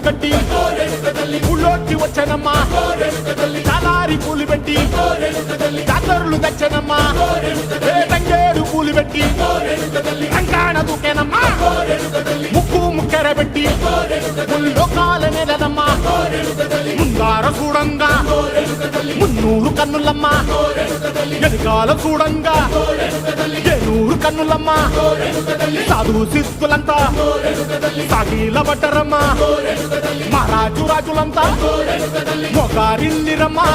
కట్టి ఊళ్ళోకి వచ్చానమ్మా చాలారి పూలు పెట్టి జాతరులు తెచ్చానమ్మా తంగేడు పూలు పెట్టి రంగాణ దూకేనమ్మా ముక్కు ముక్కెర పెట్టి ముల్లోకాల నెలనమ్మా ముందార చూడంగా మున్నూరు కన్నులమ్మా ఎనకాల చూడంగా ఏనూరు కన్నులమ్మా సాధు సిద్ధులంతా సాగిల పట్టరమ్మా మహారాజు రాజులంతా మొగారిల్లిరమ్మా